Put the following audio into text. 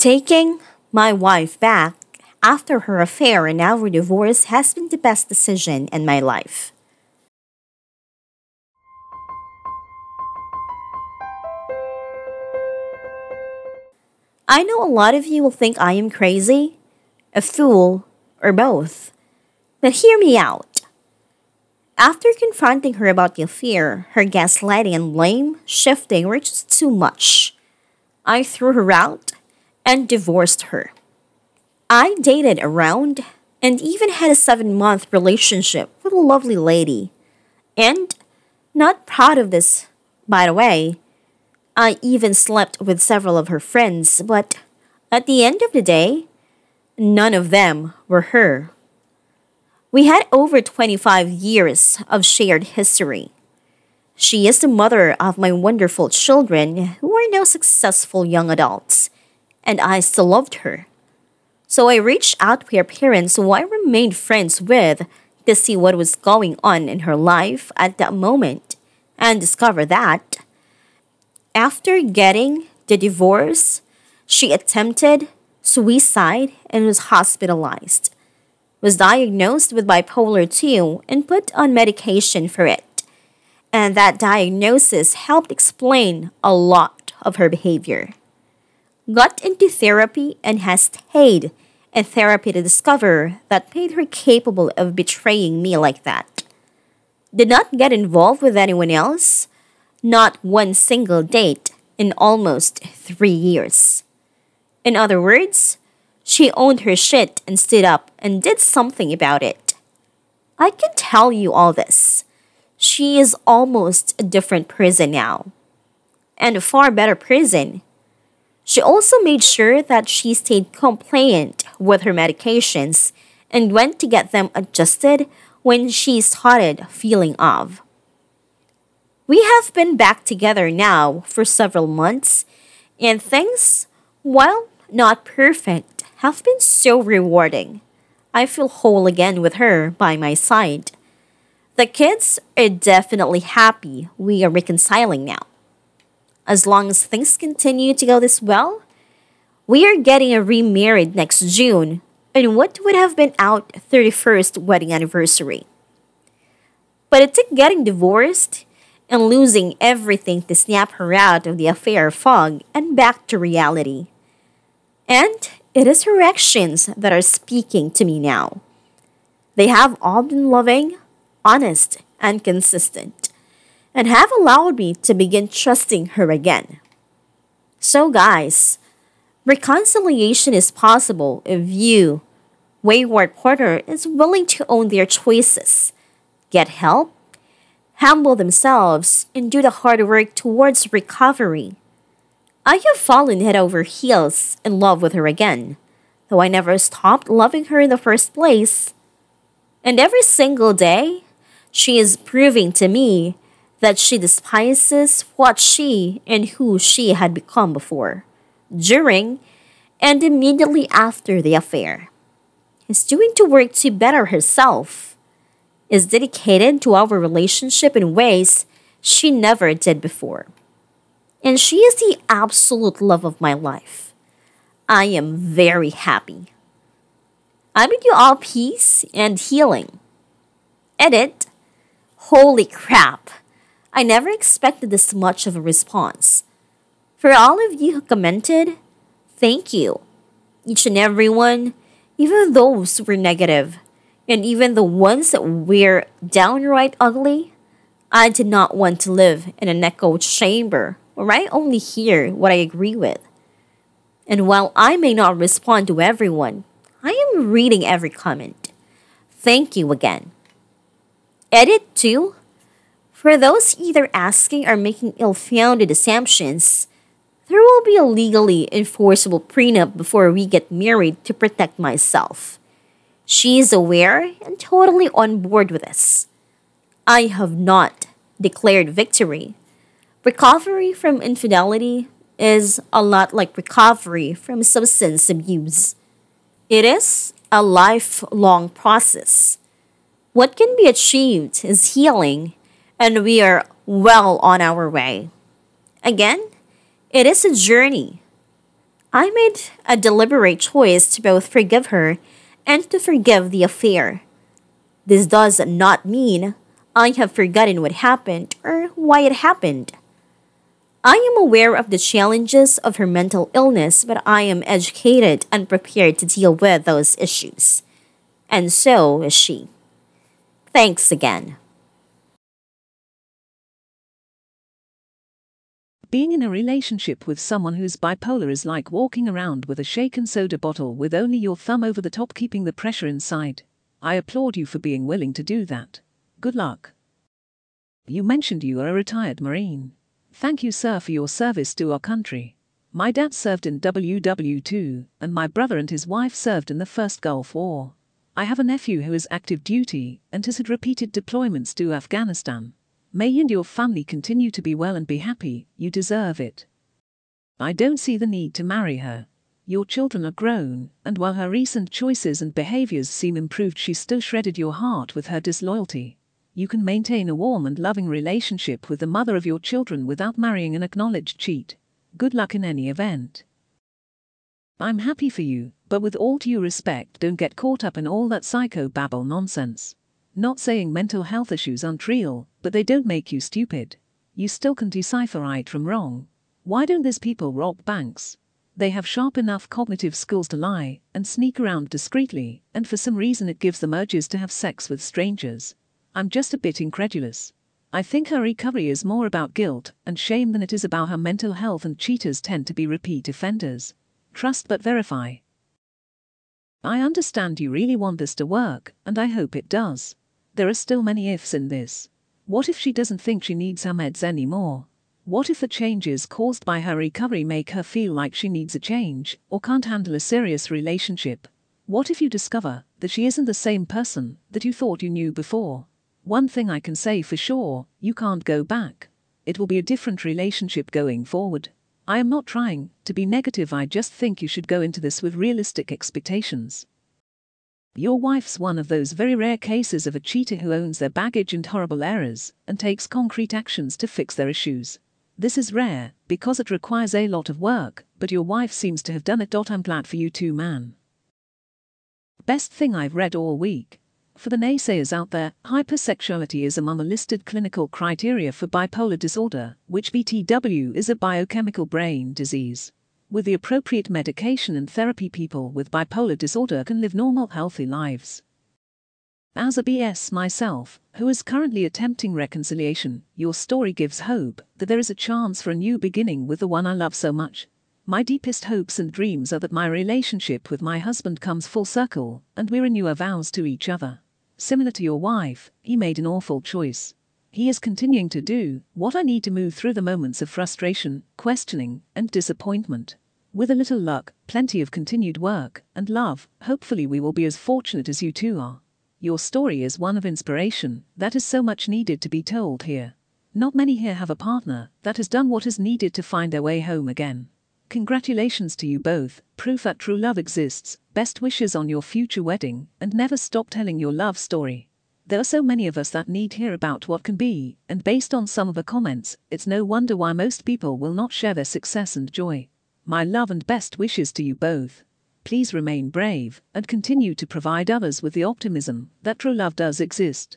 Taking my wife back after her affair and our divorce has been the best decision in my life. I know a lot of you will think I am crazy, a fool, or both. But hear me out. After confronting her about the affair, her gaslighting and blame shifting were just too much. I threw her out and divorced her. I dated around and even had a 7-month relationship with a lovely lady. And, not proud of this, by the way, I even slept with several of her friends, but at the end of the day, none of them were her. We had over 25 years of shared history. She is the mother of my wonderful children who are now successful young adults, and I still loved her. So I reached out to her parents who I remained friends with to see what was going on in her life at that moment and discovered that after getting the divorce, she attempted suicide and was hospitalized, was diagnosed with bipolar 2 and put on medication for it. And that diagnosis helped explain a lot of her behavior. Got into therapy and has stayed in therapy to discover that made her capable of betraying me like that. Did not get involved with anyone else, not one single date in almost 3 years. In other words, she owned her shit and stood up and did something about it. I can tell you all this. She is almost a different person now. And a far better person. She also made sure that she stayed compliant with her medications and went to get them adjusted when she started feeling off. We have been back together now for several months, and things, while not perfect, have been so rewarding. I feel whole again with her by my side. The kids are definitely happy we are reconciling now. As long as things continue to go this well, we are getting a remarried next June on what would have been our 31st wedding anniversary. But it took getting divorced and losing everything to snap her out of the affair fog and back to reality. And it is her actions that are speaking to me now. They have all been loving, honest, and consistent, and have allowed me to begin trusting her again. So guys, reconciliation is possible if you, wayward partner, is willing to own their choices, get help, humble themselves, and do the hard work towards recovery. I have fallen head over heels in love with her again, though I never stopped loving her in the first place. And every single day, she is proving to me that she despises what she and who she had become before, during, and immediately after the affair. Is doing to work to better herself, is dedicated to our relationship in ways she never did before. And she is the absolute love of my life. I am very happy. I bid you all peace and healing. Edit. Holy crap. I never expected this much of a response. For all of you who commented, thank you. Each and every one, even those who were negative, and even the ones that were downright ugly, I did not want to live in an echo chamber where I only hear what I agree with. And while I may not respond to everyone, I am reading every comment. Thank you again. Edit 2. For those either asking or making ill-founded assumptions, there will be a legally enforceable prenup before we get married to protect myself. She is aware and totally on board with this. I have not declared victory. Recovery from infidelity is a lot like recovery from substance abuse. It is a lifelong process. What can be achieved is healing, and we are well on our way. Again, it is a journey. I made a deliberate choice to both forgive her and to forgive the affair. This does not mean I have forgotten what happened or why it happened. I am aware of the challenges of her mental illness, but I am educated and prepared to deal with those issues. And so is she. Thanks again. Being in a relationship with someone who's bipolar is like walking around with a shaken soda bottle with only your thumb over the top keeping the pressure inside. I applaud you for being willing to do that. Good luck. You mentioned you are a retired Marine. Thank you, sir, for your service to our country. My dad served in WW2, and my brother and his wife served in the First Gulf War. I have a nephew who is active duty and has had repeated deployments to Afghanistan. May you and your family continue to be well and be happy, you deserve it. I don't see the need to marry her. Your children are grown, and while her recent choices and behaviors seem improved, she still shredded your heart with her disloyalty. You can maintain a warm and loving relationship with the mother of your children without marrying an acknowledged cheat. Good luck in any event. I'm happy for you, but with all due respect, don't get caught up in all that psychobabble nonsense. Not saying mental health issues aren't real, but they don't make you stupid. You still can decipher right from wrong. Why don't these people rob banks? They have sharp enough cognitive skills to lie and sneak around discreetly, and for some reason it gives them urges to have sex with strangers. I'm just a bit incredulous. I think her recovery is more about guilt and shame than it is about her mental health, and cheaters tend to be repeat offenders. Trust but verify. I understand you really want this to work, and I hope it does. There are still many ifs in this. What if she doesn't think she needs her meds anymore? What if the changes caused by her recovery make her feel like she needs a change or can't handle a serious relationship? What if you discover that she isn't the same person that you thought you knew before? One thing I can say for sure, you can't go back. It will be a different relationship going forward. I am not trying to be negative, I just think you should go into this with realistic expectations. Your wife's one of those very rare cases of a cheater who owns their baggage and horrible errors and takes concrete actions to fix their issues. This is rare because it requires a lot of work, but your wife seems to have done it. I'm glad for you too, man. Best thing I've read all week. For the naysayers out there, hypersexuality is among the listed clinical criteria for bipolar disorder, which BTW is a biochemical brain disease. With the appropriate medication and therapy, people with bipolar disorder can live normal, healthy lives. As a BS myself, who is currently attempting reconciliation, your story gives hope that there is a chance for a new beginning with the one I love so much. My deepest hopes and dreams are that my relationship with my husband comes full circle and we renew our vows to each other. Similar to your wife, he made an awful choice. He is continuing to do what I need to move through the moments of frustration, questioning, and disappointment. With a little luck, plenty of continued work, and love, hopefully we will be as fortunate as you two are. Your story is one of inspiration that is so much needed to be told here. Not many here have a partner that has done what is needed to find their way home again. Congratulations to you both, proof that true love exists. Best wishes on your future wedding, and never stop telling your love story. There are so many of us that need to hear about what can be, and based on some of the comments, it's no wonder why most people will not share their success and joy. My love and best wishes to you both. Please remain brave and continue to provide others with the optimism that true love does exist.